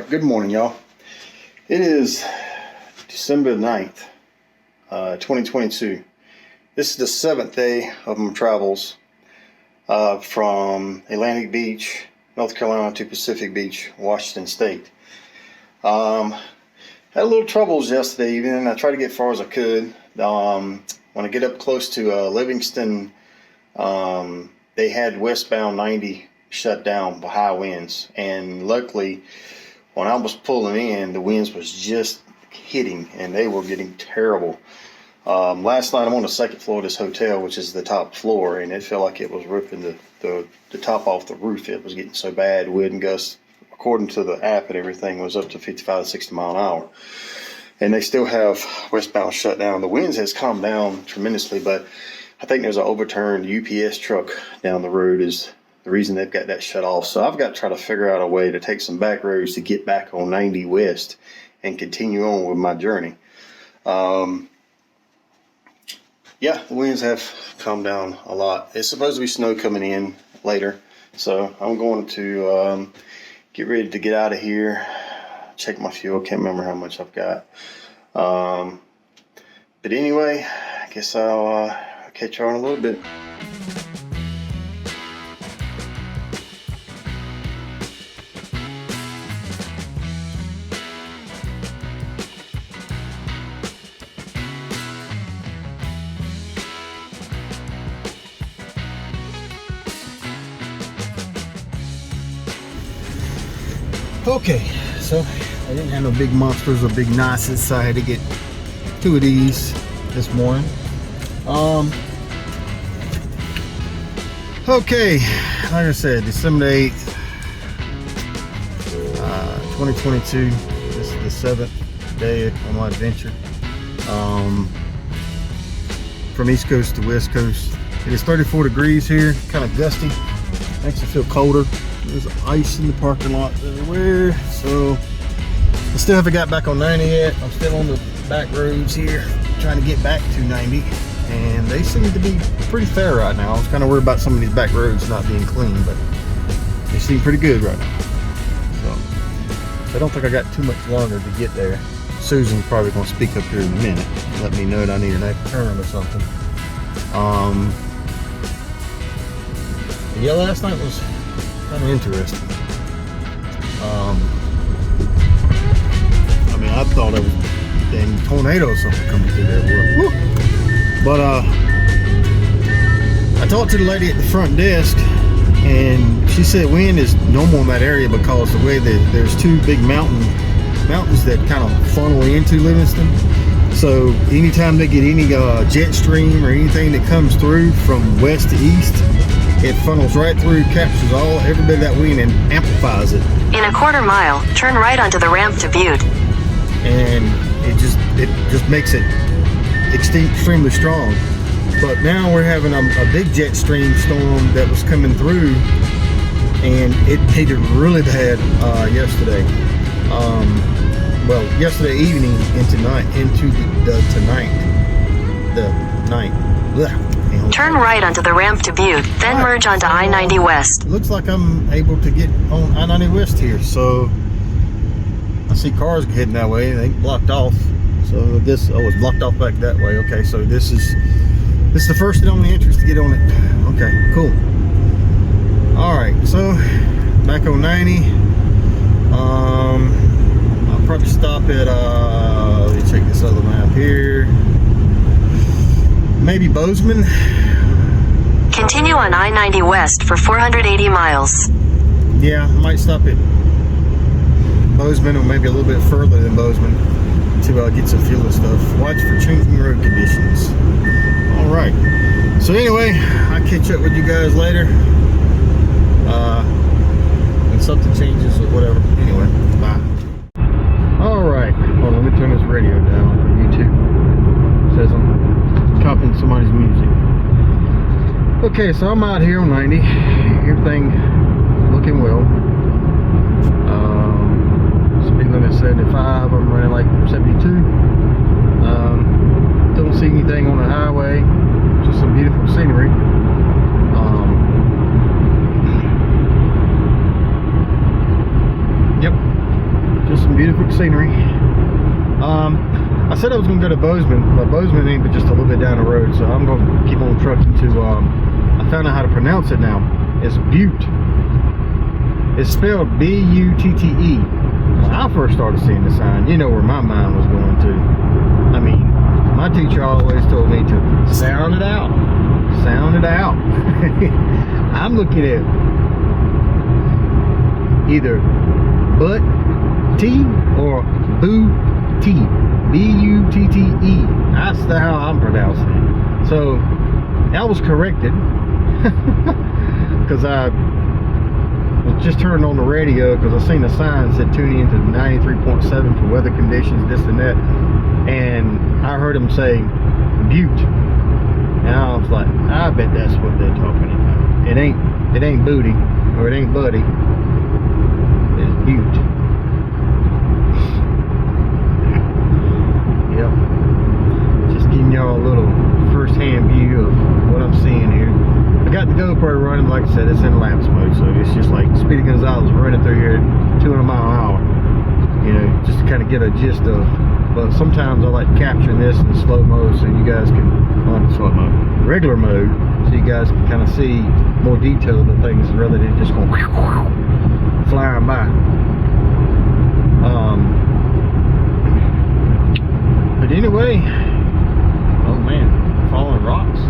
Good morning, y'all. It is December 9th, 2022. This is the 7th day of my travels from Atlantic Beach, North Carolina to Pacific Beach, Washington State. Had a little troubles yesterday evening. I tried to get as far as I could. When I get up close to Livingston, they had westbound 90 shut down by high winds, and luckily when I was pulling in, the winds was just hitting, and they were getting terrible. Last night I'm on the second floor of this hotel, which is the top floor, and it felt like it was ripping the top off the roof. It was getting so bad. Wind gusts, according to the app and everything, was up to 55 to 60 mile an hour. And they still have westbound shut down. The winds has calmed down tremendously, but I think there's an overturned UPS truck down the road is the reason they've got that shut off. So I've got to try to figure out a way to take some back roads to get back on 90 West and continue on with my journey. Yeah, the winds have calmed down a lot. It's supposed to be snow coming in later, so I'm going to get ready to get out of here. Check my fuel. Can't remember how much I've got. But anyway, I guess I'll catch you on in a little bit. Okay, so I didn't have no big monsters or big Nices, so I had to get 2 of these this morning. Okay, like I said, December 8th, 2022. This is the 7th day of my adventure. From East Coast to West Coast. It is 34 degrees here, kind of gusty. Makes it feel colder. There's ice in the parking lot everywhere, so I still haven't got back on 90 yet. I'm still on the back roads here, trying to get back to 90, and they seem to be pretty fair right now. I was kind of worried about some of these back roads not being clean, but they seem pretty good right now. So I don't think I got too much longer to get there. Susan's probably going to speak up here in a minute, let me know that I need an extra turn or something. Yeah, last night was kind of interesting. I mean, I thought it was a dang tornado or something coming through there. Woo. But I talked to the lady at the front desk, and she said wind is normal in that area because the way that there's 2 big mountains that kind of funnel into Livingston. So anytime they get any jet stream or anything that comes through from west to east, it funnels right through, captures every bit of that wind and amplifies it. In a quarter mile, turn right onto the ramp to Butte. And it just makes it extremely strong. But now we're having a big jet stream storm that was coming through, and it hit it really bad yesterday. Well, yesterday evening into the night. Blah. Turn right onto the ramp to Butte, then merge onto I-90 West. It looks like I'm able to get on I-90 West here, so I see cars heading that way. They ain't blocked off. So this, it's blocked off back that way. Okay, so this is the first and only entrance to get on it. Okay, cool. All right, so back on 90. I'll probably stop at let me check this other map here. Maybe Bozeman. Continue on I-90 West for 480 miles. Yeah, I might stop at Bozeman, or maybe a little bit further than Bozeman, till I get some fuel and stuff. Watch for changing road conditions. All right. So anyway, I'll catch up with you guys later. When something changes or whatever. Anyway, bye. All right. Hold on, let me turn this radio down for YouTube. It says I'm copying somebody's music. Okay, so I'm out here on 90. Everything looking well. Speed limit 75. I'm running like 72. Don't see anything on the highway. Just some beautiful scenery. Yep, just some beautiful scenery. I said I was gonna go to Bozeman, but Bozeman ain't but just a little bit down the road, so I'm gonna keep on trucking to. I found out how to pronounce it now. It's Butte. It's spelled B-U-T-T-E. When I first started seeing the sign, you know where my mind was going to. I mean, my teacher always told me to sound it out. Sound it out. I'm looking at either Butte T or Boo-T. B-U-T-T-E. That's how I'm pronouncing it. So, I was corrected. Because I was just turned on the radio because I seen a sign that said tune in to 93.7 for weather conditions, this and that. And I heard him say Butte. And I was like, I bet that's what they're talking about. It ain't booty, or it ain't buddy. It's Butte. Yep. Just giving y'all a little first-hand view of what I'm seeing here. I got the GoPro running, like I said, it's in lapse mode, so it's just like Speedy Gonzalez running through here at 200 miles an hour. You know, just to kind of get a gist of. But sometimes I like capturing this in slow mode so you guys can, not slow mode, regular mode, so you guys can kind of see more detail of the things rather than just going flying by. But anyway, oh man, falling rocks.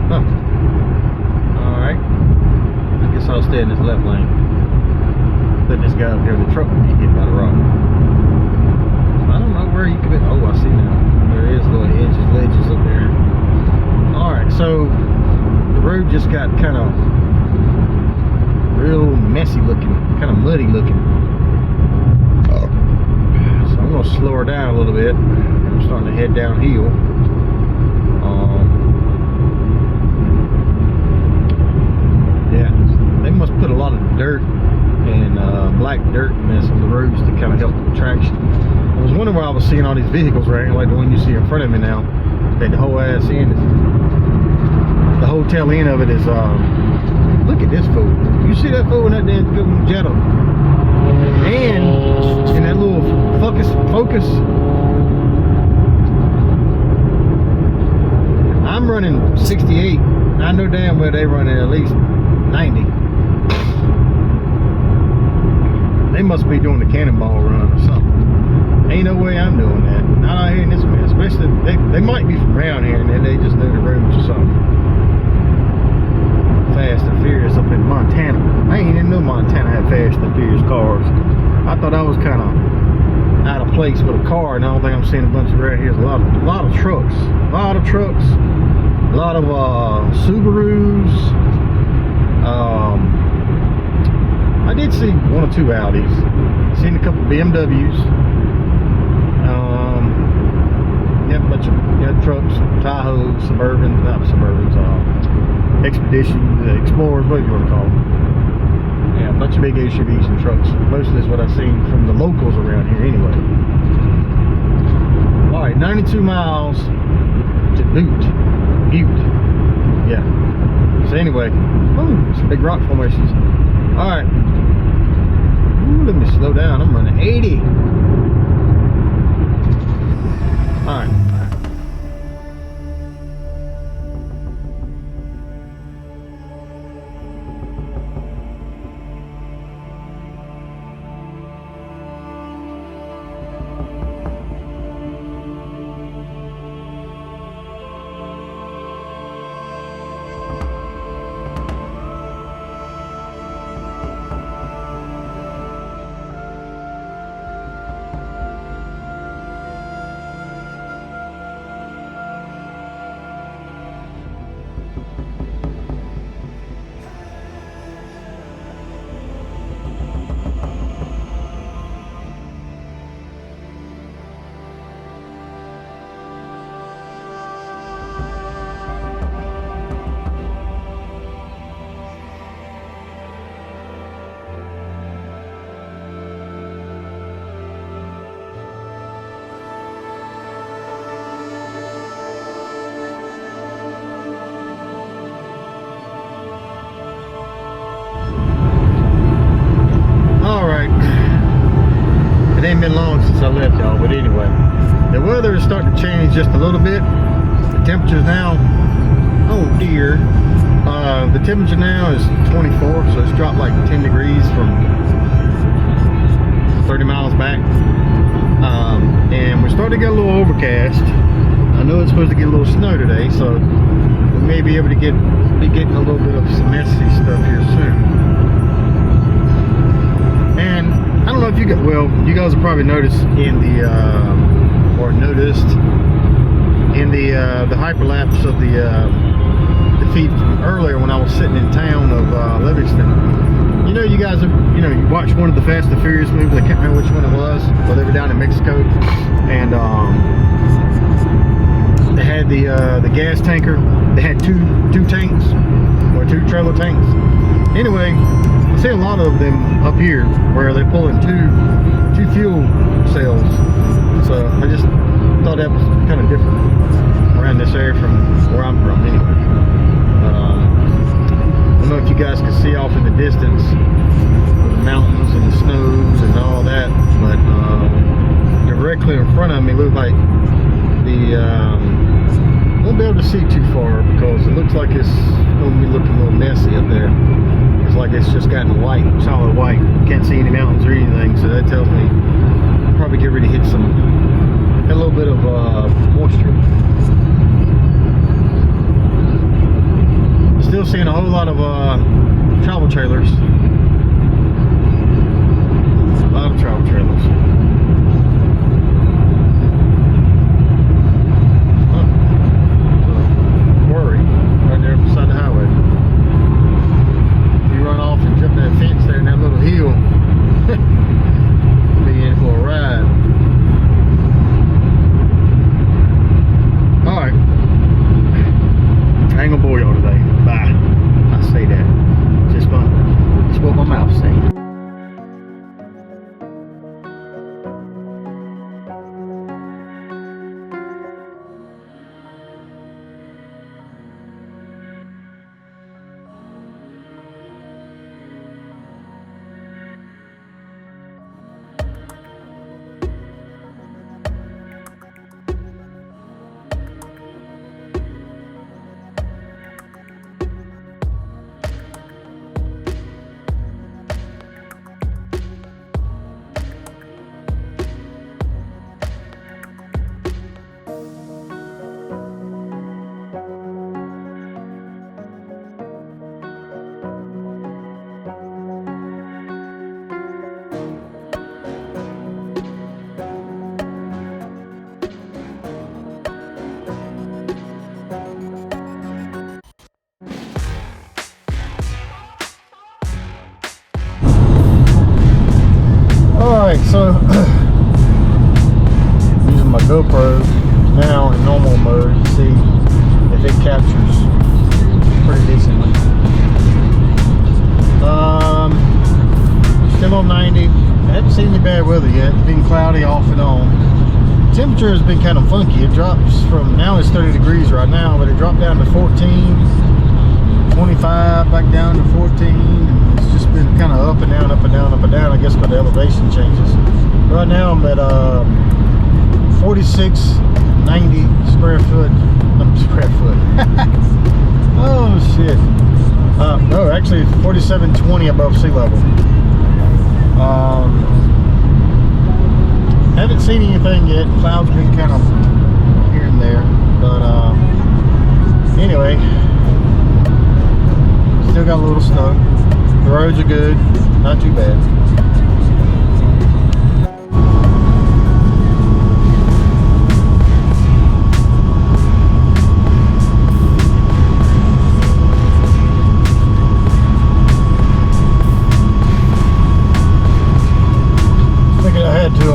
Huh. Alright. I guess I'll stay in this left lane. Let this guy up here in the truck get hit by the rock. I don't know where you could. Oh, I see now. There is little ledges up there. Alright, so the road just got kind of real messy looking, kind of muddy looking. So I'm going to slow her down a little bit. I'm starting to head downhill. Yeah, they must put a lot of dirt and black dirt mess on the roads to kind of help with traction. I was wondering why I was seeing all these vehicles right here, like the one you see in front of me now. That the whole ass end is, the whole tail end of it is, look at this fool. You see that fool in that damn good Jetta? And in that little focus. I'm running 68. I know damn well they running at least 90. They must be doing the cannonball run or something. Ain't no way I'm doing that. Not out here in this mess. Especially, they might be from around here and then they just know the roads or something. Fast and Furious up in Montana. I ain't even know Montana had Fast and Furious cars. I thought I was kind of out of place with a car, and I don't think I'm seeing a bunch of around here. There's a lot of trucks. A lot of trucks. A lot of Subarus. I did see one or two Audis. Seen a couple BMWs. Yeah, a bunch of trucks, Tahoes, Suburbans, not Suburbans, Expeditions, Explorers, whatever you want to call them. Yeah, a bunch of big SUVs and trucks. Mostly is what I've seen from the locals around here anyway. Alright, 92 miles to Butte. Yeah. So anyway, some big rock formations. Alright. Let me slow down. I'm running 80. Alright. It ain't been long since I left, y'all, but anyway. The weather is starting to change just a little bit. The temperature's now, oh dear. The temperature now is 24, so it's dropped like 10 degrees from 30 miles back. And we're starting to get a little overcast. I know it's supposed to get a little snow today, so we may be able to be getting a little bit of some messy stuff here soon. And I don't know if you got, well, you guys will probably notice in the noticed in the hyperlapse of the feed earlier when I was sitting in town of Livingston. You know, you guys have, you watched one of the Fast and Furious movies. I can't remember which one it was, but they were down in Mexico, and they had the gas tanker. They had two tanks, or two trailer tanks. Anyway, I see a lot of them up here where they're pulling two fuel cells. So I just thought that was kind of different around this area from where I'm from, anyway. But I don't know if you guys can see off in the distance the mountains and the snows and all that, but directly in front of me look like the won't be able to see too far because it looks like it's going to be looking a little messy up there. It's like it's just gotten white, solid white. Can't see any mountains or anything, so that tells me I'll probably get ready to hit a little bit of moisture. Still seeing a whole lot of travel trailers. A lot of travel trailers. Oh, quarry right there beside the highway. If you run off and jump that fence there in that little hill, you'll be in for a ride. Alright. I ain't gonna bore y'all today. Bye. I say that. Just what my mouth's saying. Alright, so using my GoPro now in normal mode, you see if it captures pretty decently. Still on 90. I haven't seen any bad weather yet. It's been cloudy off and on. Temperature has been kind of funky. It drops from, now it's 30 degrees right now, but it dropped down to 14, 25, back down to 14. It's just been kind of up and down, up and down, up and down, I guess, by the elevation changes. Right now I'm at 4690 square foot. Oh shit. No, actually it's 4720 above sea level. Haven't seen anything yet. Clouds have been kind of here and there, but anyway, still got a little snow. The roads are good, not too bad. Thinking I had to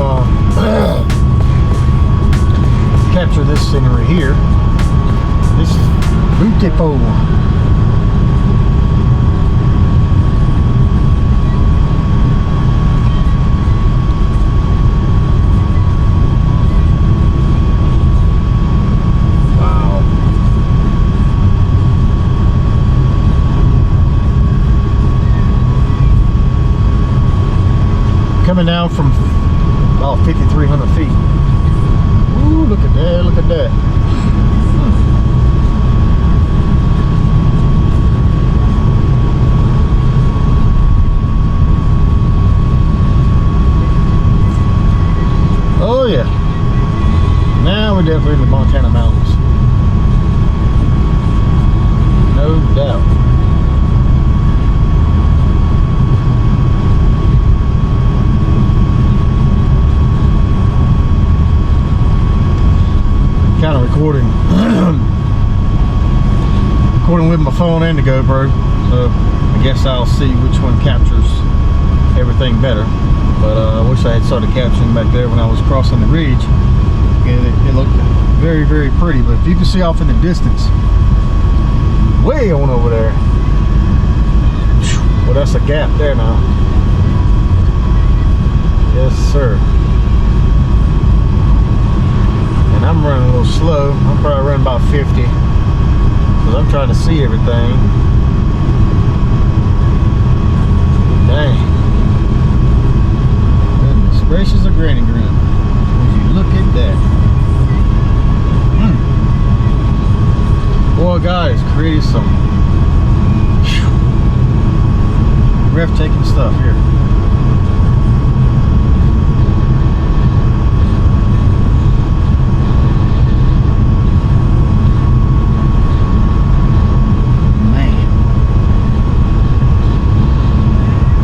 capture this scenery here. This is Butte. Coming down from About 5,300 feet. Ooh, look at that, look at that. Oh yeah. Now we're definitely in the Montana mountains. No doubt. Kind of recording with my phone and the GoPro, so I guess I'll see which one captures everything better. But I wish I had started capturing back there when I was crossing the ridge. And it looked very, very pretty. But if you can see off in the distance, way on over there, well, that's a gap there now. Yes, sir. And I'm running a little slow. I'm probably running about 50 because I'm trying to see everything. Dang. Goodness gracious of Granny Grim. Would you look at that? Boy, guys, created some breathtaking stuff here.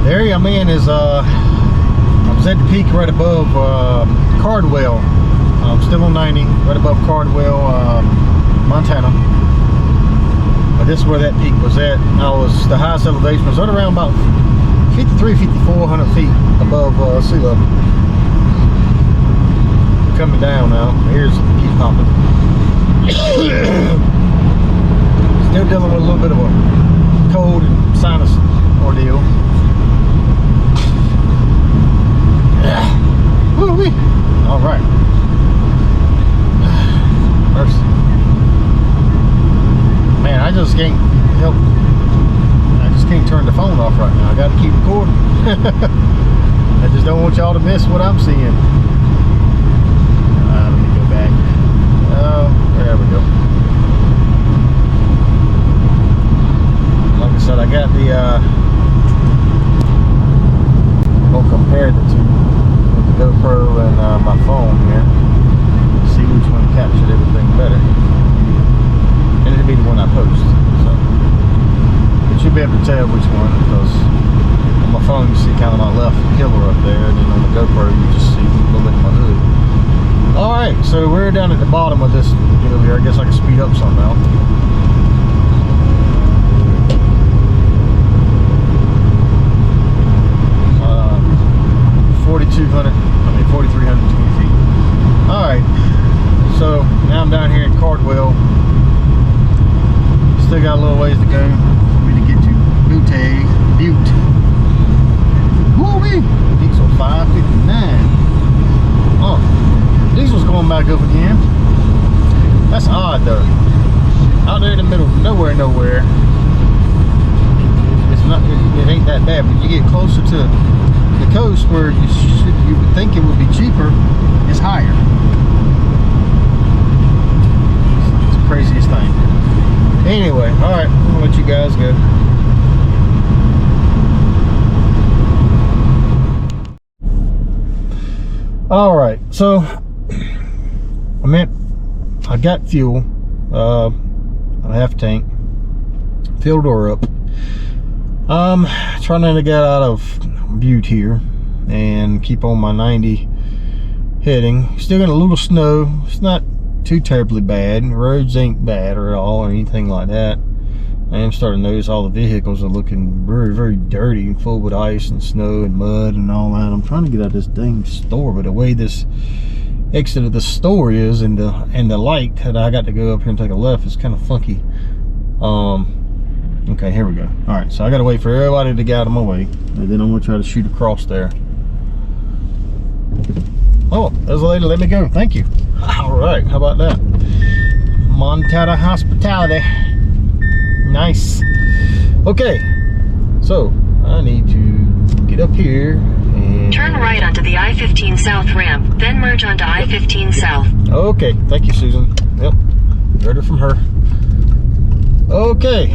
The area I'm in is, I was at the peak right above Cardwell. I'm still on 90, right above Cardwell, Montana. But this is where that peak was at. The highest elevation was right around about 5,400 feet above sea level. Coming down now. Here's keep popping. Still dealing with a little bit of a cold and sinus ordeal. Woo-wee. All right. Mercy. Man, I just can't help. I just can't turn the phone off right now. I got to keep recording. I just don't want y'all to miss what I'm seeing. Let me go back. Oh, there we go. Like I said, I got the. I'll compare the two. GoPro and my phone here, see which one captured everything better, and it'll be the one I post. So, but you'll be able to tell which one, because on my phone you see kind of my left pillar up there, and then on the GoPro you just see a little bit of my hood. All right, so we're down at the bottom of this deal here. I guess I can speed up somehow. 4,320 feet. Alright, so now I'm down here in Cardwell. Still got a little ways to go for me to get to Butte. Woo-wee! Diesel 559. Oh, diesel's going back up again. That's odd though. Out there in the middle of nowhere, it's not. It ain't that bad, but you get closer to the coast where you would think it would be cheaper, is higher. It's the craziest thing. Anyway, all right, I'll let you guys go. All right, so I got fuel, a half tank, filled her up. Trying to get out of Butte here and keep on my 90 heading. Still got a little snow. It's not too terribly bad. Roads ain't bad or at all or anything like that. I am starting to notice all the vehicles are looking very, very dirty and full with ice and snow and mud and all that. I'm trying to get out of this dang store, but the way this exit of the store is and the light that I got to go up here and take a left is kind of funky. Okay, here we go. All right, so I gotta wait for everybody to get out of my way, and then I'm gonna try to shoot across there. Oh, there's a lady. Let me go. Thank you. All right, how about that? Montana hospitality. Nice. Okay, so I need to get up here and Turn right onto the I-50 I-15 South ramp, then merge onto I-15 South. Okay, thank you, Susan. Yep, heard it from her. Okay.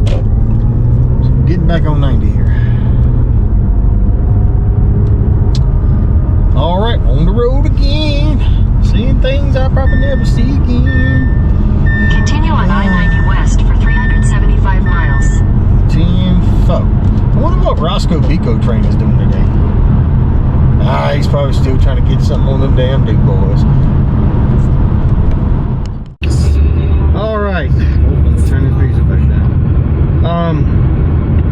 So getting back on 90 here. All right, on the road again. Seeing things I probably never see again. Continue on I-90 West for 375 miles. 10-4. I wonder what Roscoe Pico train is doing today. He's probably still trying to get something on them damn Duke boys. All right, I'm gonna turn this pizza back down. I'm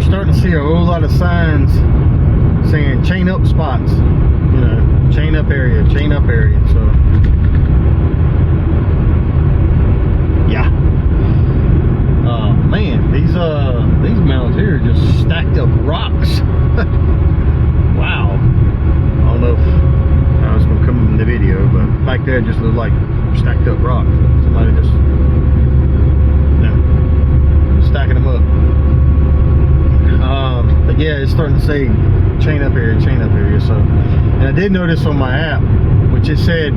starting to see a whole lot of signs saying chain up spots. You know, chain up area, chain up area. So yeah. Man, these mountains here are just stacked up rocks. Wow. I don't know if how it's gonna come in the video, but back there it just looked like stacked up rocks. Somebody just, you know, stacking them up. But yeah, it's starting to say chain up area, chain up area. So, and I did notice on my app, which it said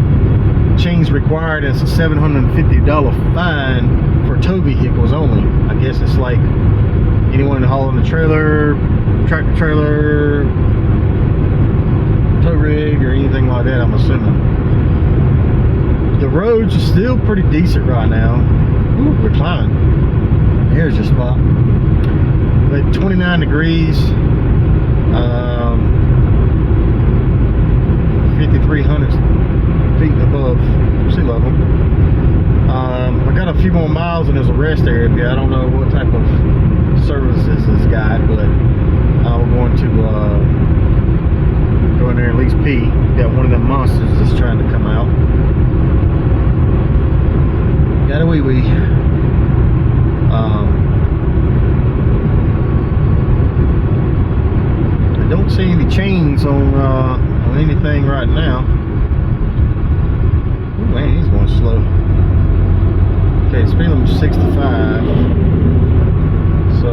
chains required, and it's a $750 fine for tow vehicles only. I guess it's like anyone hauling a trailer, tractor trailer, tow rig, or anything like that, I'm assuming. The roads are still pretty decent right now. Ooh, we're climbing. Here's your spot. But 29 degrees, 5,300 feet above sea level. I got a few more miles and there's a rest area. I don't know what type of services this guy, but I'm going to go in there and at least pee. Got one of them monsters that's trying to come out. Got a wee wee. I don't see any chains on anything right now. Oh man, he's going slow. Okay, speed limit 65. So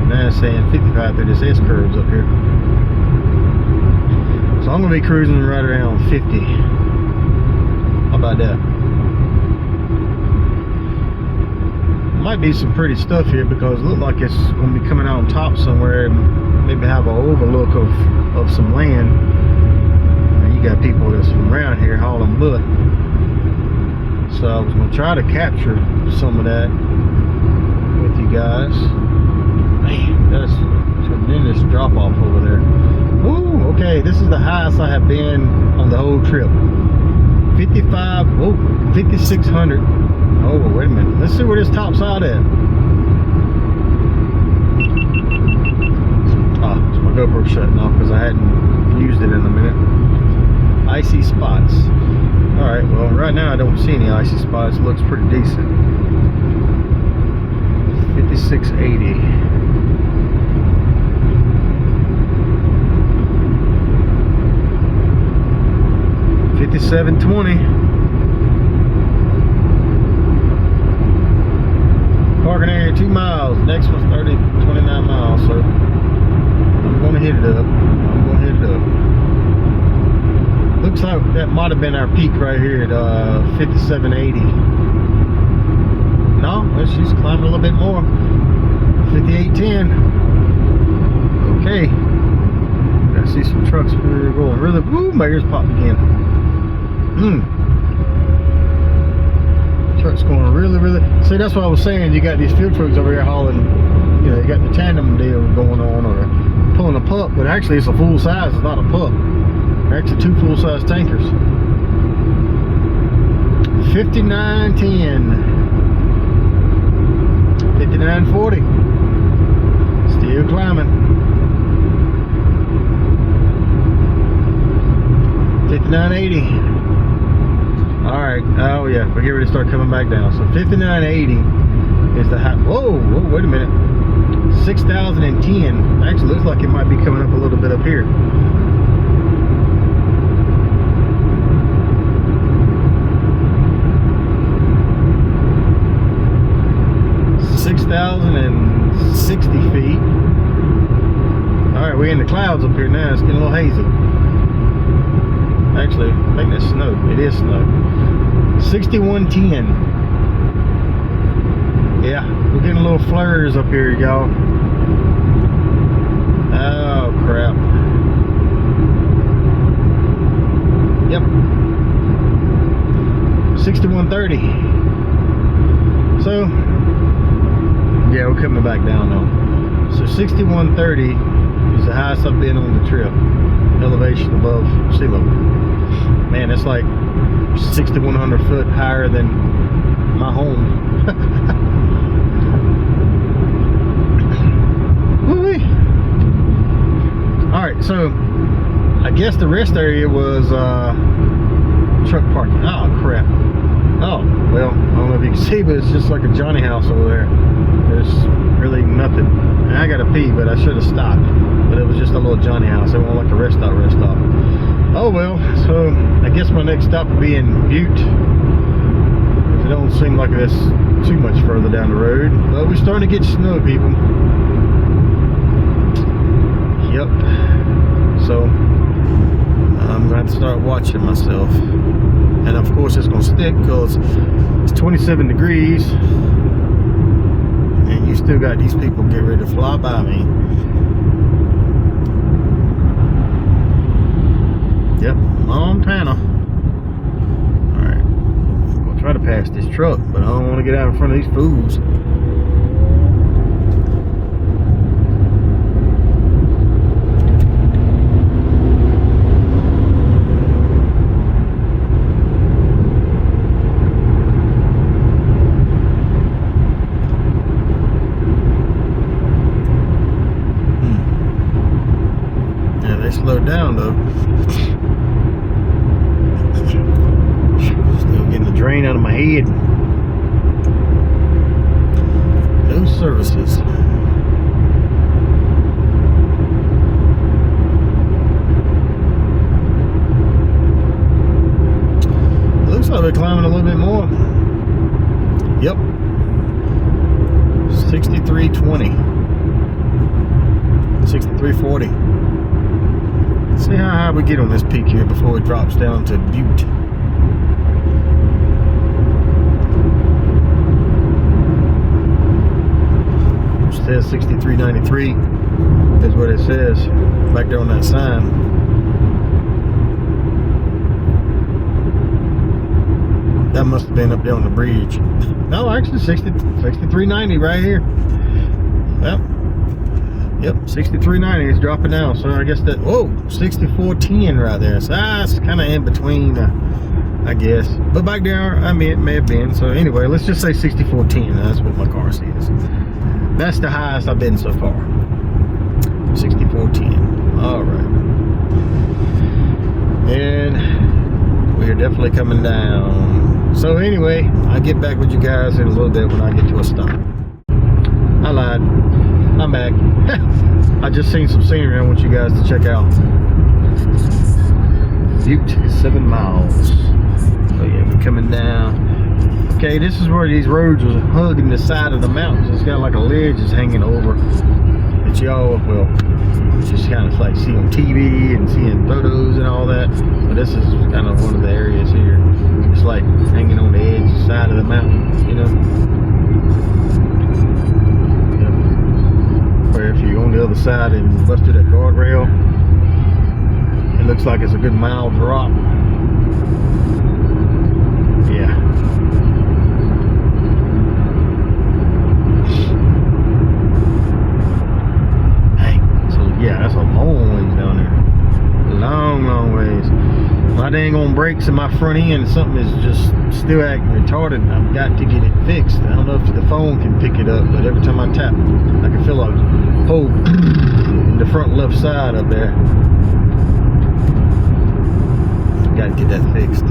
now it's saying 55 through this S curves up here. So I'm gonna be cruising right around 50. How about that? Might be some pretty stuff here because it looks like it's gonna be coming out on top somewhere and maybe have an overlook of some land. And you got people that's from around here hauling Butte. So I was gonna try to capture some of that with you guys. Man, that's a tremendous drop off over there. Ooh, okay, this is the highest I have been on the whole trip. 5,600. Oh, wait a minute. Let's see where this tops out at. Ah, it's my GoPro shutting off because I hadn't used it in a minute. Icy spots. Alright, well, right now I don't see any icy spots. It looks pretty decent. 5680. $57.20. Parking area 2 miles. Next one's 29 miles. So I'm gonna hit it up. Looks like that might have been our peak right here at 5780. No, well, she's climbing a little bit more. 5810. Okay. I see some trucks here going really. Woo, my ears popped again. Trucks going really. See, that's what I was saying. You got these fuel trucks over here hauling. You know, you got the tandem deal going on, or pulling a pup, but actually it's a full size. It's not a pup. They're actually 2 full size tankers. 5910. 5940. Still climbing. 5980. Alright, oh yeah, we're getting ready to start coming back down. So 5980 is the high. Whoa, wait a minute. 6010. Actually looks like it might be coming up a little bit up here. $6,060 feet. Alright, we're in the clouds up here now. It's getting a little hazy. actually. I think that's snow. It is snow. 6110. Yeah, we're getting a little flurries up here, y'all. Oh, crap. Yep. 6130. So, yeah, we're coming back down now. So 6130 is the highest I've been on the trip. Elevation above sea level. Man, it's like 6,100 foot higher than my home. Alright, so I guess the rest area was truck parking. Oh crap. Oh, well, I don't know if you can see, but it's just like a Johnny house over there. There's really nothing. And I gotta pee, but I should have stopped. But it was just a little Johnny house. It wasn't like a rest stop. Oh well, so I guess my next stop will be in Butte. It don't seem like it's too much further down the road. But we're starting to get snow, people. Yep. So I'm going to have to start watching myself. And of course it's going to stick because it's 27 degrees. And you still got these people getting ready to fly by me. Yep, Montana. Alright. I'm going to try to pass this truck, but I don't want to get out in front of these fools. Slowed down though. Still getting the drain out of my head. No services. Looks like we're climbing a little bit more. Yep. 6320. 6340. See how high we get on this peak here before it drops down to Butte. It says 6393 is what it says back there on that sign. That must have been up there on the bridge. No, actually 6390 right here. Yep. Yep, 6390 is dropping down. So I guess that, whoa, 6410 right there. So that's kind of in between, I guess. But back there, I mean, it may have been. So anyway, let's just say 6410. That's what my car says. That's the highest I've been so far. 6410. All right. And we're definitely coming down. So anyway, I'll get back with you guys in a little bit when I get to a stop. I lied. I'm back. I just seen some scenery I want you guys to check out. Butte is 7 miles. So yeah, we're coming down. Okay, this is where these roads are hugging the side of the mountains. It's got like a ledge that's hanging over. That y'all, well, just kind of like see on TV and seeing photos and all that. But this is kind of one of the areas here. It's like hanging on the edge side of the mountain, you know. Where if you're on the other side and bust through that guardrail, it looks like it's a good mile drop. Yeah. Dang. So yeah, that's a long ways down there. Long ways. My dang on brakes in my front end, something is just still acting retarded. I've got to get it fixed. I don't know if the phone can pick it up, but every time I tap, I can feel a hole in the front left side up there. Got to get that fixed.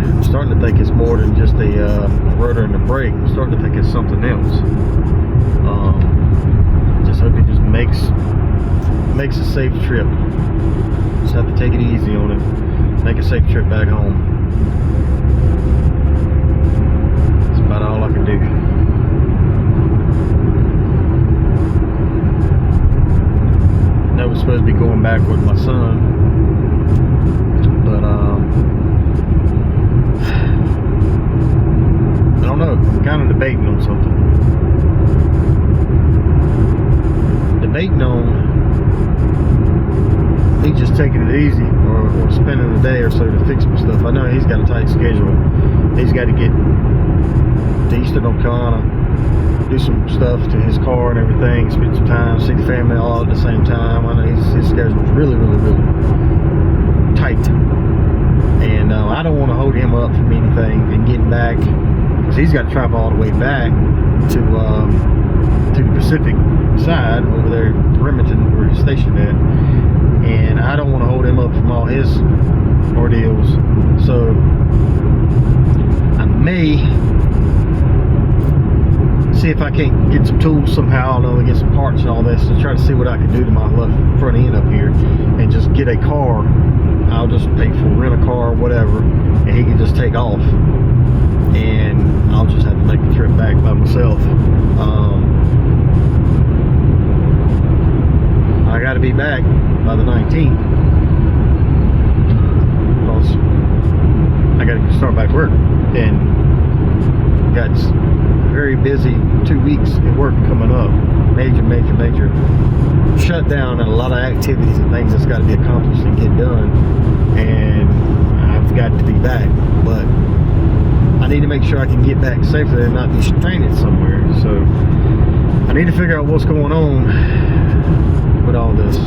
I'm starting to think it's more than just a rotor and a brake. I'm starting to think it's something else. Just hope it just makes a safe trip. Just have to take it easy on it. Make a safe trip back home. That's about all I can do. I was supposed to be going back with my son. But I don't know. I'm kind of debating on something. Debating on me just taking it easy or spending a day or so to fix my stuff. I know he's got a tight schedule. He's got to get to Eastern North Carolina, do some stuff to his car and everything, spend some time, see the family all at the same time. I know his schedule's really tight. And I don't want to hold him up from anything and getting back, because he's got to travel all the way back to the Pacific side over there in Remington, where he's stationed at. And I don't want to hold him up from all his ordeals. So I may see if I can't get some tools somehow, and get some parts and all this, and try to see what I can do to my left front end up here, and just get a car. I'll just pay for rent a car or whatever, and he can just take off, and I'll just have to make the trip back by myself. I got to be back by the 19th, because I got to start back work, and got very busy 2 weeks at work coming up. Major shutdown, and a lot of activities and things that's got to be accomplished and get done, and I've got to be back. But I need to make sure I can get back safely and not be stranded somewhere. So I need to figure out what's going on with all this.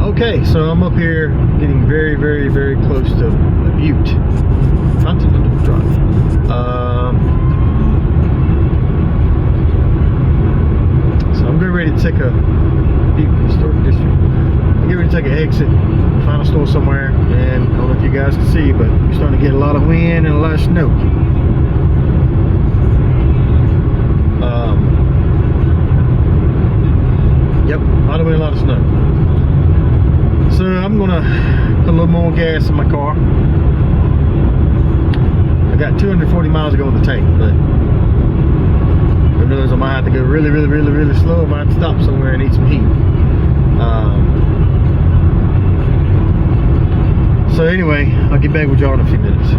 Okay, so I'm up here getting very close to Butte, Continental Drive. So I'm getting ready to take a Butte Historic District. I'm getting ready to take an exit, find a store somewhere, and I don't know if you guys can see, but we're starting to get a lot of wind and a lot of snow. Yep, a lot of wind, a lot of snow. So I'm gonna put a little more gas in my car. I got 240 miles to go in the tank, but who knows, I might have to go really slow. I might have to stop somewhere and eat some heat. So anyway, I'll get back with y'all in a few minutes.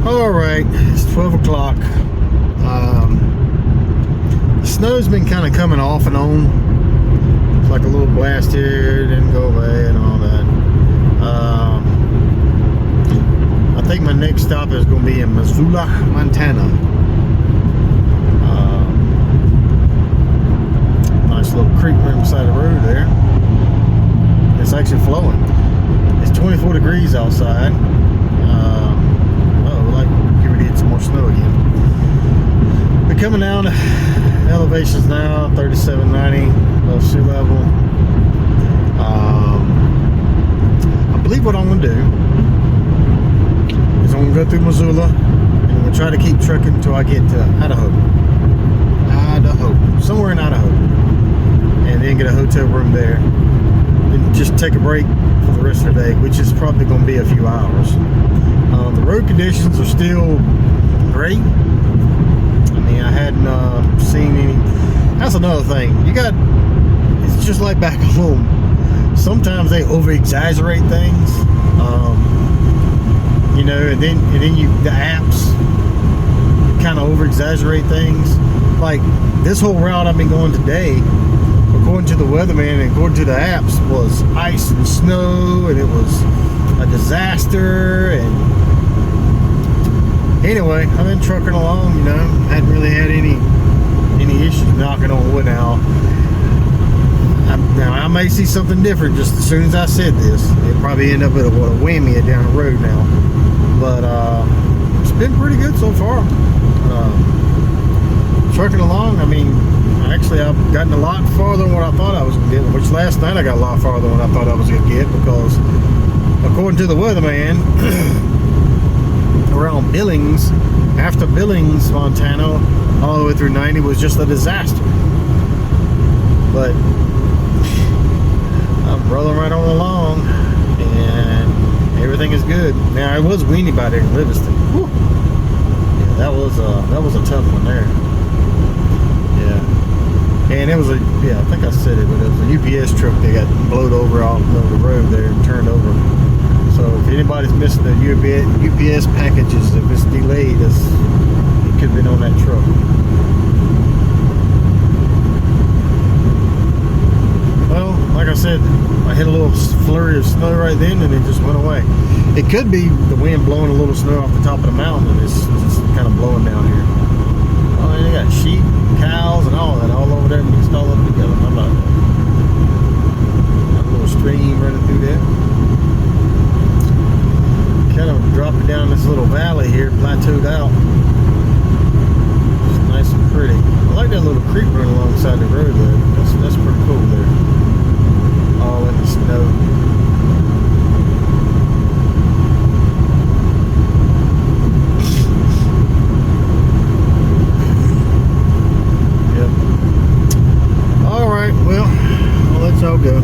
All right, it's 12 o'clock. The snow's been kind of coming off and on. It's like a little blast here, didn't go away and all that. I think my next stop is going to be in Missoula, Montana. Nice little creek right beside the road there. It's actually flowing. It's 24 degrees outside. Like get ready to hit some more snow again. We're coming down to elevations now, 3790 above sea level. I believe what I'm going to do is I'm going to go through Missoula and I'm going to try to keep trucking until I get to Idaho, somewhere in Idaho, and then get a hotel room there and just take a break for the rest of the day, which is probably going to be a few hours. The road conditions are still great. I mean, I hadn't seen any. That's another thing. It's just like back home. Sometimes they over-exaggerate things, you know, and then the apps kind of over-exaggerate things. Like this whole route I've been going today, according to the weatherman and according to the apps, was ice and snow, and it was a disaster. And anyway, I've been trucking along, you know, hadn't really had any issues knocking on wood now. Now I may see something different just as soon as I said this. It'll probably end up with a whammy down the road now. But it's been pretty good so far. Trucking along, I mean, actually I've gotten a lot farther than what I thought I was going to get, which last night I got a lot farther than what I thought I was going to get, because according to the weatherman, around Billings, after Billings, Montana, all the way through 90 was just a disaster. But I'm rolling right on along, and everything is good. Now, it was windy by there in Livingston. Whew. Yeah, that was a tough one there. Yeah, and it was I think I said it, but it was a UPS truck that got blowed over off the road there and turned over. So if anybody's missing the UPS packages, if it's delayed, it could have been on that truck. Well, like I said, I hit a little flurry of snow right then, and it just went away. It could be the wind blowing a little snow off the top of the mountain, and it's just kind of blowing down here. Oh, and they got sheep, cows, and all that all over there mixed all up together. How about that? Got a little stream running through there. Kind of dropping down this little valley here, plateaued out. It's nice and pretty. I like that little creek running alongside the road there. That's pretty cool there. All in the snow. Yep. All right, well, I'll let y'all go.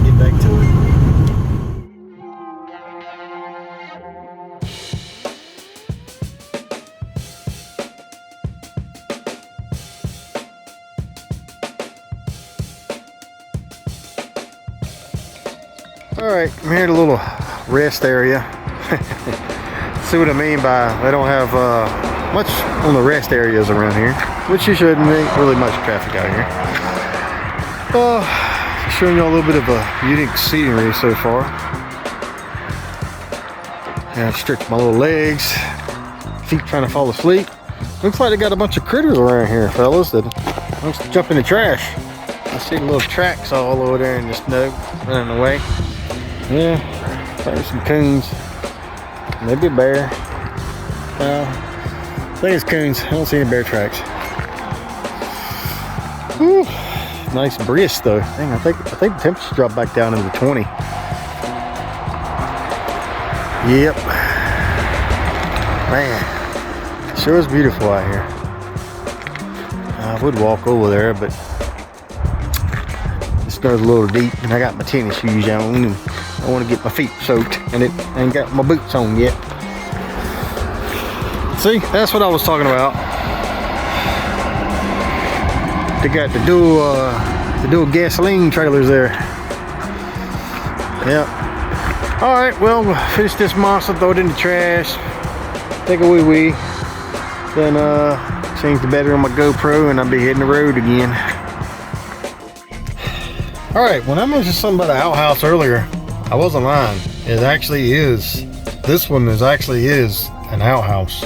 Get back to it. Alright, I'm here at a little rest area. See what I mean by they don't have much on the rest areas around here, which you shouldn't. There ain't really much traffic out here. Showing you a little bit of a unique scenery so far. Yeah, I've stretched my little legs, feet trying to fall asleep. Looks like they got a bunch of critters around here, fellas, that wants to jump in the trash. I see the little tracks all over there in the snow running away. Yeah, probably some coons, maybe a bear. I think it's coons. I don't see any bear tracks. Whew. Nice and brisk though. Dang, I think the temperature dropped back down into 20. Yep. Man, sure is beautiful out here. I would walk over there, but the snow's a little deep, and I got my tennis shoes on, and I want to get my feet soaked, and I ain't got my boots on yet. See, that's what I was talking about. They got the dual gasoline trailers there. Yep. All right, well, we'll finish this monster, throw it in the trash. take a wee wee, then change the battery on my GoPro, and I'll be hitting the road again. All right, when I mentioned something about an outhouse earlier, I wasn't lying. It actually is. This one actually is an outhouse.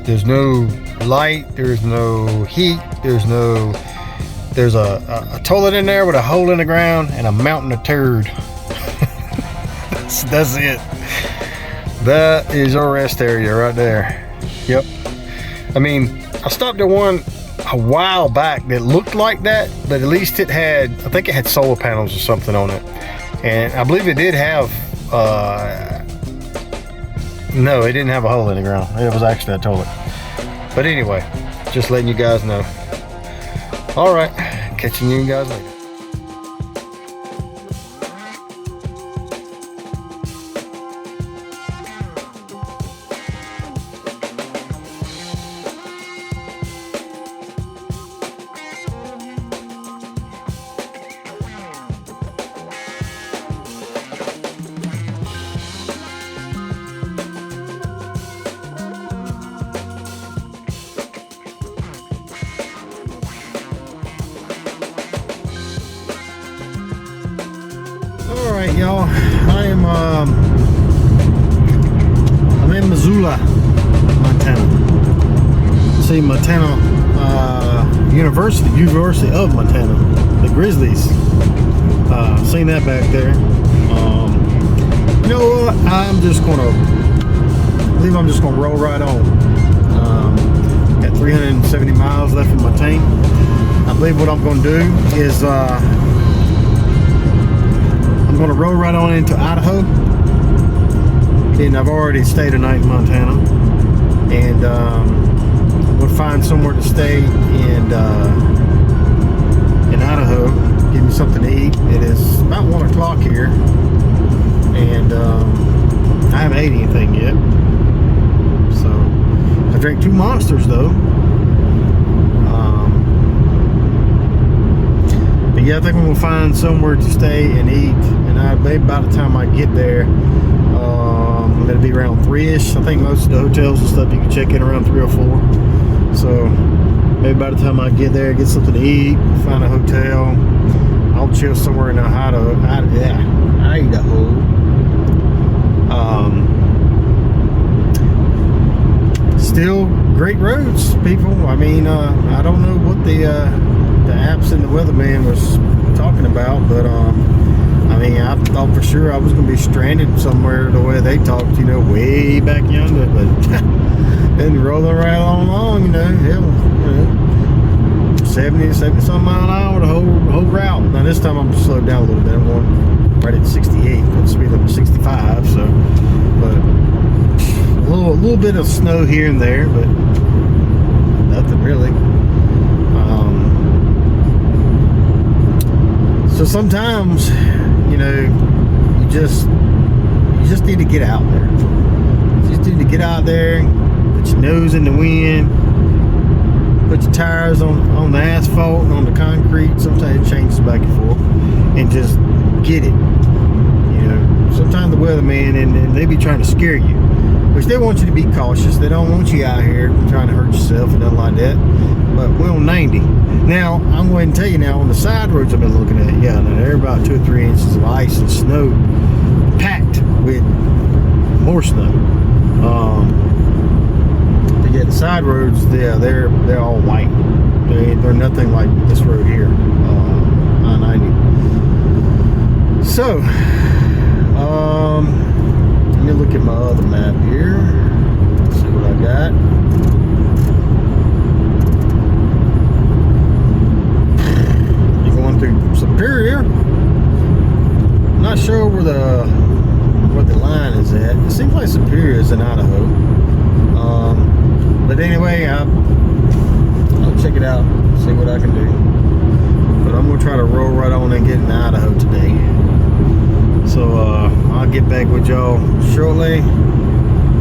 There's no light, there's no heat, there's a toilet in there with a hole in the ground and a mountain of turd. That's it. That is your rest area right there. Yep. I mean, I stopped at one a while back that looked like that, but at least it had, I think it had solar panels or something on it. And I believe it did have, no, it didn't have a hole in the ground. It was actually a toilet. But anyway, just letting you guys know. All right, catching you guys later. Alright, y'all, I'm in Missoula, Montana. See, Montana University of Montana, the Grizzlies. Seen that back there. You know what? I believe I'm just gonna roll right on. Got 370 miles left in my tank. I believe what I'm gonna do is I'm going to roll right on into Idaho, and I've already stayed a night in Montana, and I'm going to find somewhere to stay in Idaho, give me something to eat. It is about 1 o'clock here, and I haven't ate anything yet, so I drank 2 Monsters though. But yeah, I think I'm going to find somewhere to stay and eat, and maybe by the time I get there, it'll be around 3-ish. I think most of the hotels and stuff you can check in around 3 or 4. So maybe by the time I get there, get something to eat, find a hotel, I'll chill somewhere in Idaho. Still great roads, people. I mean, I don't know what the apps and the weatherman was talking about, but I mean, I thought for sure I was going to be stranded somewhere the way they talked, you know, way back yonder, but then rolling right on along, you know, hell, you know, 70 some mile an hour the whole route. Now this time I'm slowed down a little bit. I'm going right at 68, but speed limit 65, so, but a little bit of snow here and there, but nothing really. So sometimes, you know, you just need to get out there. You just need to get out there, put your nose in the wind, put your tires on the asphalt and on the concrete. Sometimes it changes back and forth, and just get it. You know, sometimes the weatherman and they be trying to scare you, which they want you to be cautious. They don't want you out here trying to hurt yourself and nothing like that. But we're on 90. Now, I'm going to tell you now, on the side roads I've been looking at, yeah, now they're about 2 or 3 inches of ice and snow, packed with more snow. But yeah, the side roads, yeah, they're all white. They're nothing like this road here, I-90. So, let me look at my other map here. Let's see what I got. Through Superior. I'm not sure where the line is at. It seems like Superior is in Idaho. But anyway, I'll check it out, see what I can do. But I'm gonna try to roll right on and get in Idaho today. So I'll get back with y'all shortly.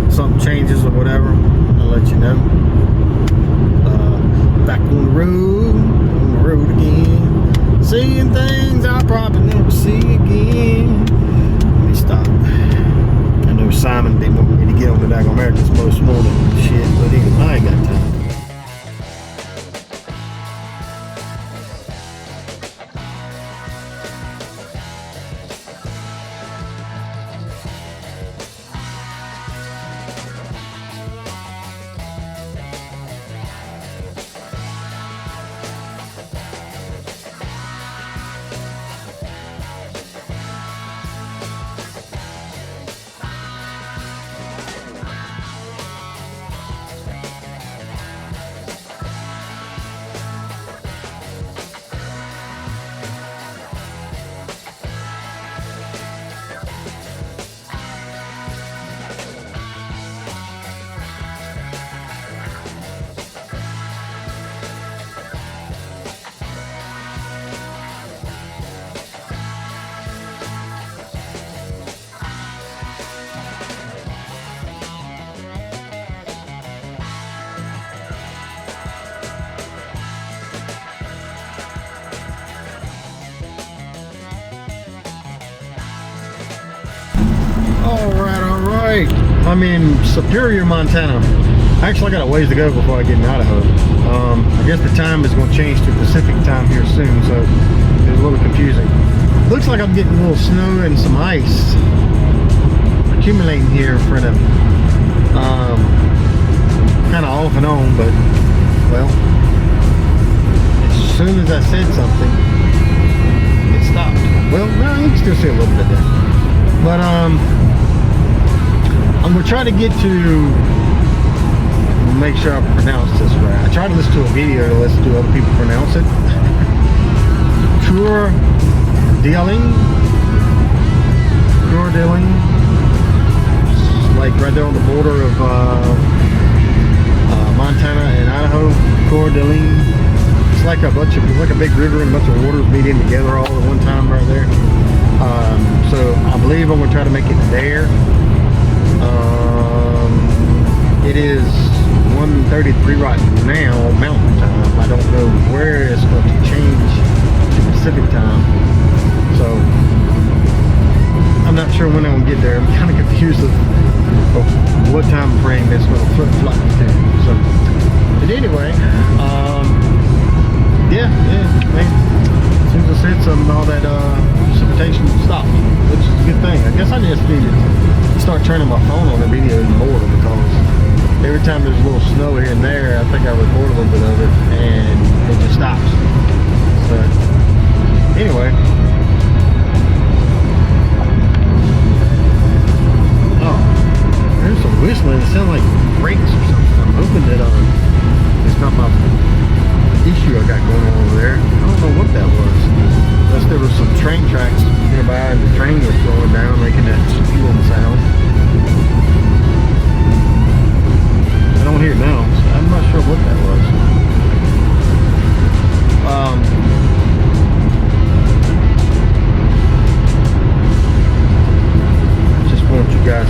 If something changes or whatever, I'll let you know. Back on the road again. Seeing things I'll probably never see again. Let me stop. I know Simon didn't want me to get on the daggone American right, I'm in Superior, Montana. Actually, I got a ways to go before I get in Idaho. I guess the time is going to change to Pacific time here soon, so it's a little confusing. Looks like I'm getting a little snow and some ice accumulating here in front of me. Kind of off and on, but well, as soon as I said something, it stopped. Well, no, you can still see a little bit there. But I'm gonna try to get to make sure I pronounce this right. I tried to listen to a video to listen to other people pronounce it. Coeur d'Alene. It's like right there on the border of Montana and Idaho. Coeur d'Alene. It's like a big river and a bunch of waters meeting together all at one time right there. So I believe I'm gonna try to make it there. It is 1:33 right now Mountain Time. I don't know where it's going to change to Pacific Time, so I'm not sure when I'm gonna get there. I'm kind of confused of what time frame it's going to flip-flop to. So, but anyway, yeah, man. As soon as I said something, all that precipitation stopped, which is a good thing. I guess I just needed to start turning my phone on the video even more, because every time there's a little snow here and there, I think I record a little bit of it and it just stops. But anyway, oh, there's some whistling. It sounds like brakes or something. I'm hoping that it's not my issue I got going on over there. I don't know what that was. Unless there was some train tracks nearby and the train was slowing down, making that fueling sound. I don't hear it now, so I'm not sure what that was. Just want you guys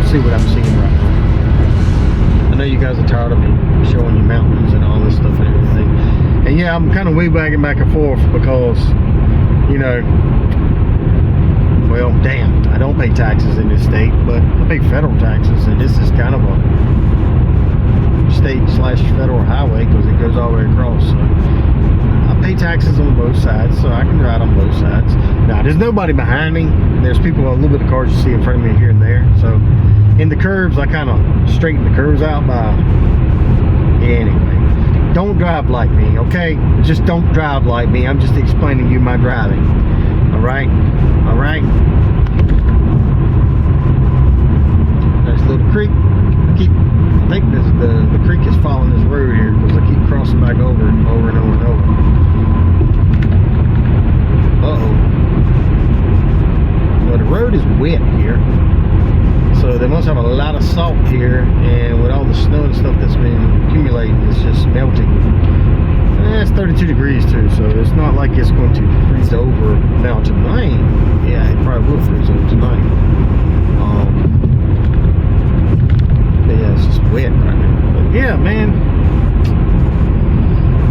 to see what I'm seeing right now. I know you guys are tired of me showing you mountains and all this stuff and everything. And yeah, I'm kind of wagging back and forth because, you know, well, damn, I don't pay taxes in this state, but I pay federal taxes, and this is kind of a state/federal highway because it goes all the way across. So I pay taxes on both sides, so I can ride on both sides. Now, there's nobody behind me. There's people, a little bit of cars you see in front of me here and there. So in the curves, I kind of straighten the curves out by, anyway. Don't drive like me, okay? Just don't drive like me. I'm just explaining you my driving. Alright? Alright? Nice little creek. I think the creek is following this road here because I keep crossing back over and over and over and over. Uh-oh. Well, the road is wet here. So they must have a lot of salt here, and with all the snow and stuff that's been accumulating, it's just melting. It's 32 degrees too, so it's not like it's going to freeze over now tonight. Yeah, it probably will freeze over tonight. But yeah, it's just wet right now. But yeah, man,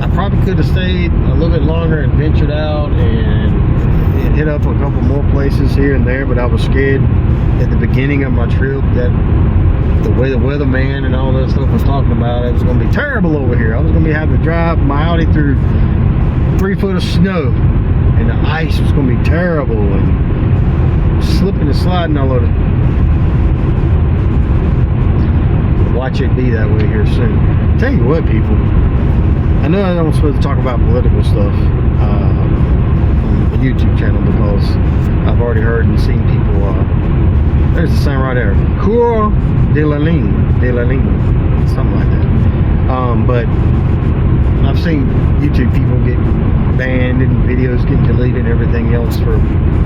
I probably could have stayed a little bit longer and ventured out and hit up a couple more places here and there, but I was scared at the beginning of my trip that the way the weatherman and all that stuff was talking about, it was going to be terrible over here. I was going to be having to drive my Audi through 3 foot of snow, and the ice was going to be terrible, and slipping and sliding all over. Watch it be that way here soon. Tell you what, people, I know I'm supposed to talk about political stuff on the YouTube channel because I've already heard and seen people. There's the sign right there, Coeur d'Alene, something like that. But I've seen YouTube people get banned and videos getting deleted and everything else for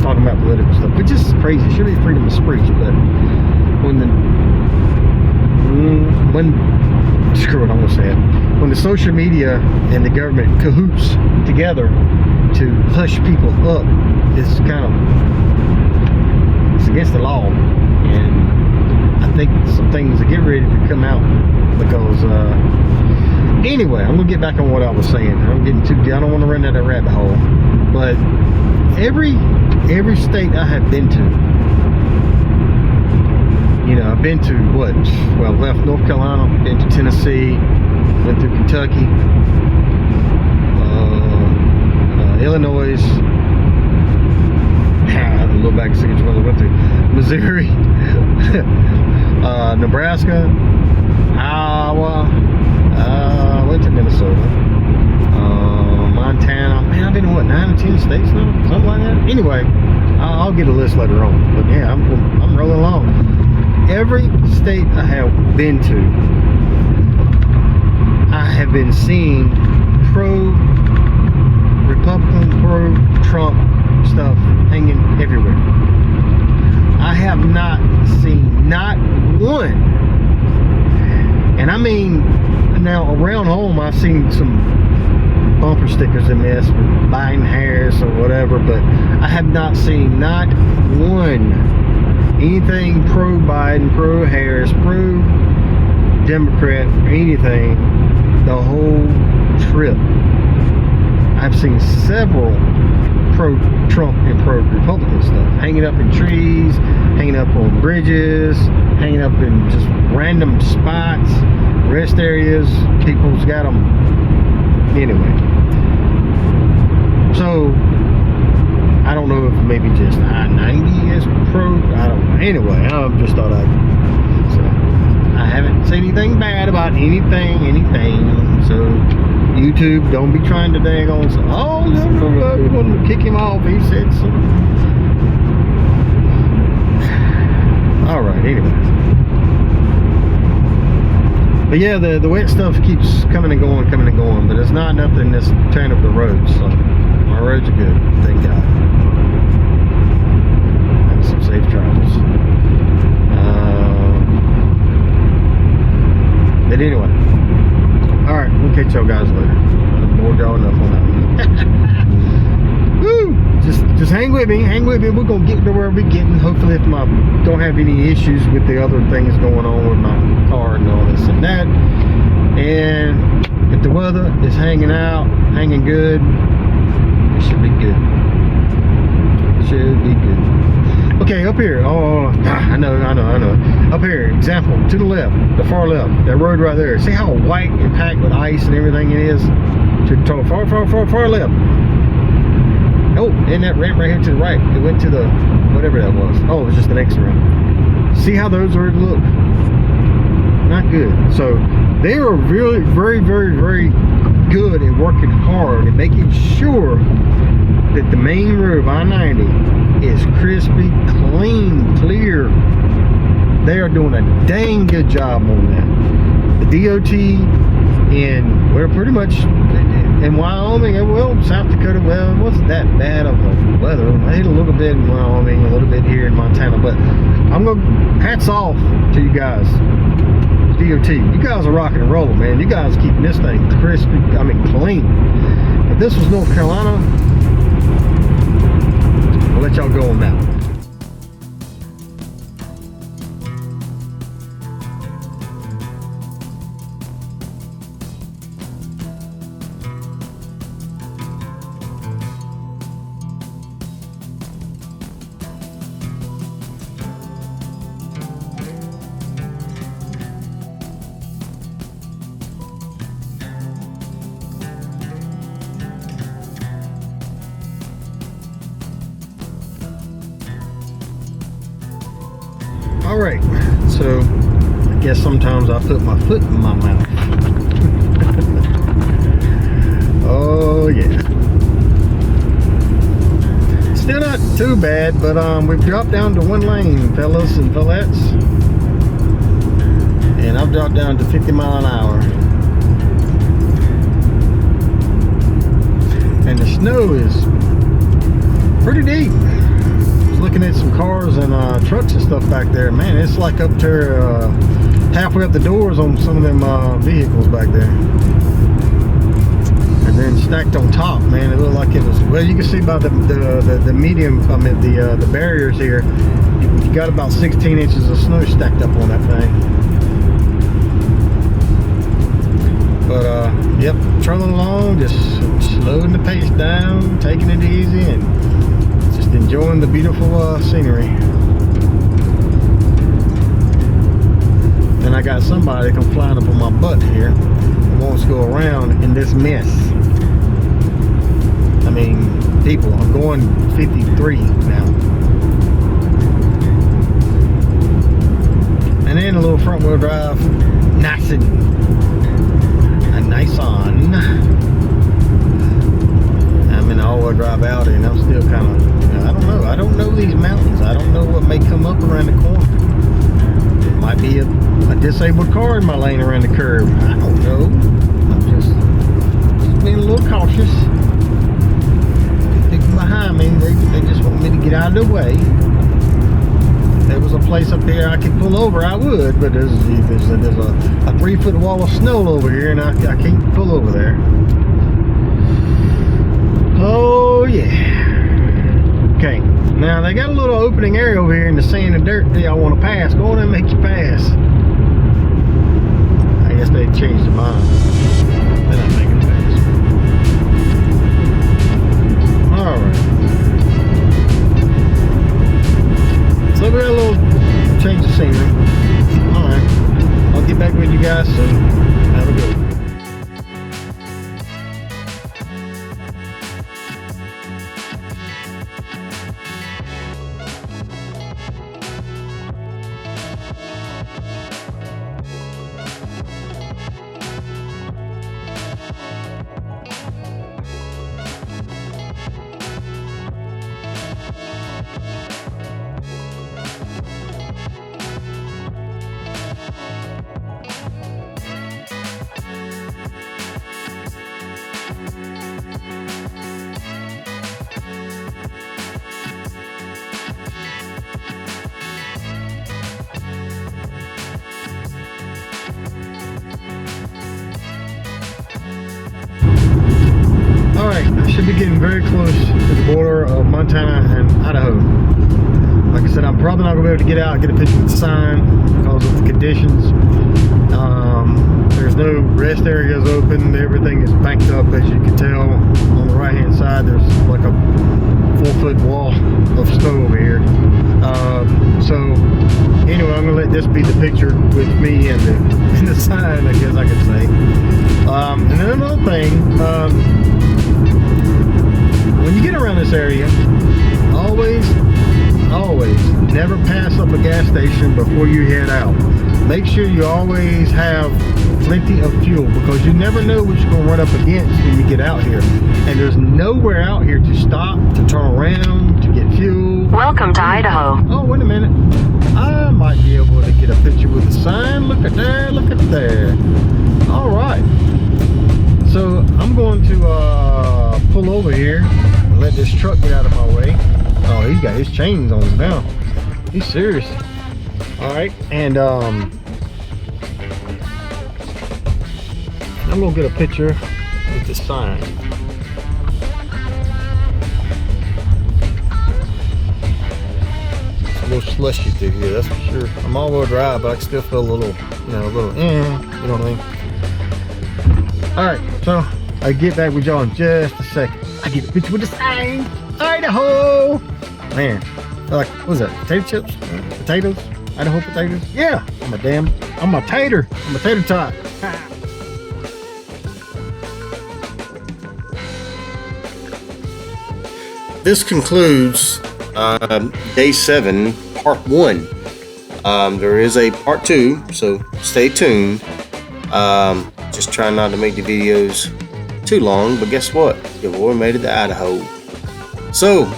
talking about political stuff, which is crazy. It should be freedom of speech, but screw it, I'm gonna say it. When the social media and the government cahoots together to hush people up, it's against the law, and I think some things are getting ready to come out because anyway, I'm gonna get back on what I was saying. I don't want to run down that rabbit hole, but every state I have been to, You know, I've been to what? Well, left North Carolina, been to Tennessee, went through Kentucky, Illinois. I have to look back and see which one I went to. Missouri, Nebraska, Iowa. Went to Minnesota, Montana. Man, I've been to what, 9 or 10 states now, something like that. Anyway, I'll get a list later on. But yeah, I'm rolling along. Every state I have been to, I have been seeing pro-Republican, pro-Trump stuff hanging everywhere. I have not seen not one. And I mean, now around home I've seen some bumper stickers in this with Biden, Harris, or whatever, but I have not seen not one anything pro-Biden, pro-Harris, pro-Democrat, or anything the whole trip. I've seen several pro-Trump and pro-Republican stuff hanging up in trees, hanging up on bridges, hanging up in just random spots, rest areas. People's got them anyway. So I don't know if maybe just I-90 is pro. I don't know. Anyway, I just thought so I haven't said anything bad about anything. So YouTube, don't be trying to dang on. Oh, no, you want to kick him off. He said so. All right, anyway. But yeah, the wet stuff keeps coming and going, but it's not nothing that's tearing up the roads. So my roads are good, thank God. And some safe travels. But anyway, all right, we'll catch y'all guys later. I've bored y'all enough on that one. Woo! Just hang with me. We're gonna get to where we're getting. Hopefully, if don't have any issues with the other things going on with my car and all this and that. And if the weather is hanging good, it should be good. Should be good. Okay, up here. Oh, I know. Up here, example, to the left, the far left, that road right there. See how white and packed with ice and everything it is? To the far left. Oh, and that ramp right here to the right. It went to the, whatever that was. Oh, it was just the next ramp. See how those roads look? Not good. So, they are really very, very, very good at working hard and making sure that the main road of I-90 is crispy, clean, clear. They are doing a dang good job on that. The DOT and we're pretty much in Wyoming, well, South Dakota, well, it wasn't that bad of the weather. I hit a little bit in Wyoming, a little bit here in Montana, but I'm going to hats off to you guys. DOT, you guys are rocking and rolling, man. You guys keeping this thing crispy, clean. If this was North Carolina, I'll let y'all go on that one. Alright, so I guess sometimes I put my foot in my mouth. Oh yeah. Still not too bad, but we've dropped down to 1 lane, fellas and fellettes. And I've dropped down to 50 miles an hour. And the snow is pretty deep. Looking at some cars and trucks and stuff back there, man, it's like up to halfway up the doors on some of them vehicles back there, and then stacked on top, man, it looked like it was, well, you can see by the medium, the barriers here, you got about 16 inches of snow stacked up on that thing. But yep, trolling along, just slowing the pace down, taking it easy, and enjoying the beautiful scenery. I got somebody come flying up on my butt here and wants to go around in this mess. I mean, people, I'm going 53 now. And then a little front wheel drive, Nissan. A Nissan. I'm in an all wheel drive Audi and I'm still kind of, I don't know these mountains. I don't know what may come up around the corner. It might be a disabled car in my lane around the curve. I don't know. I'm just being a little cautious. People behind me, they just want me to get out of the way. If there was a place up there I could pull over, I would, but there's a 3-foot wall of snow over here and I can't pull over there. Oh yeah. Okay, now they got a little opening area over here in the sand and dirt that y'all want to pass. Go on and make you pass. I guess they changed their mind. They're not making pass. Alright. So we got a little change of scenery. Alright. I'll get back with you guys soon. Have a good one. Alright, I should be getting very close to the border of Montana and Idaho. Like I said, I'm probably not going to be able to get out and get a picture of the sign because of the conditions. There's no rest areas open. Everything is banked up, as you can tell. On the right hand side, there's like a 4-foot wall of snow over here. So anyway, I'm going to let this be the picture with me and the sign, I guess I could say. And then another thing, when you get around this area, always never pass up a gas station before you head out. Make sure you always have plenty of fuel because you never know what you're going to run up against when you get out here. And there's nowhere out here to stop, to turn around, to get fuel. Welcome to Idaho. Oh, wait a minute. I might be able to get a picture with the sign. Look at there, look at there. All right. So I'm going to pull over here and let this truck get out of my way. Oh, he's got his chains on him now. He's serious. All right, and I'm gonna get a picture with the sign. It's a little slushy through here, that's for sure. I'm all-wheel drive, but I can still feel a little, you know what I mean? All right, so I'll get back with y'all in just a second. I get a picture with the sign. Idaho! Man, like, what was that? Potato chips? Potatoes? Idaho potatoes? Yeah, I'm a tater. I'm a tater tot. This concludes day 7, part 1. There is a part 2, so stay tuned. Just trying not to make the videos too long, but guess what? Your boy made it to Idaho. So,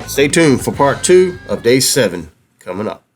stay tuned for part 2 of day 7 coming up.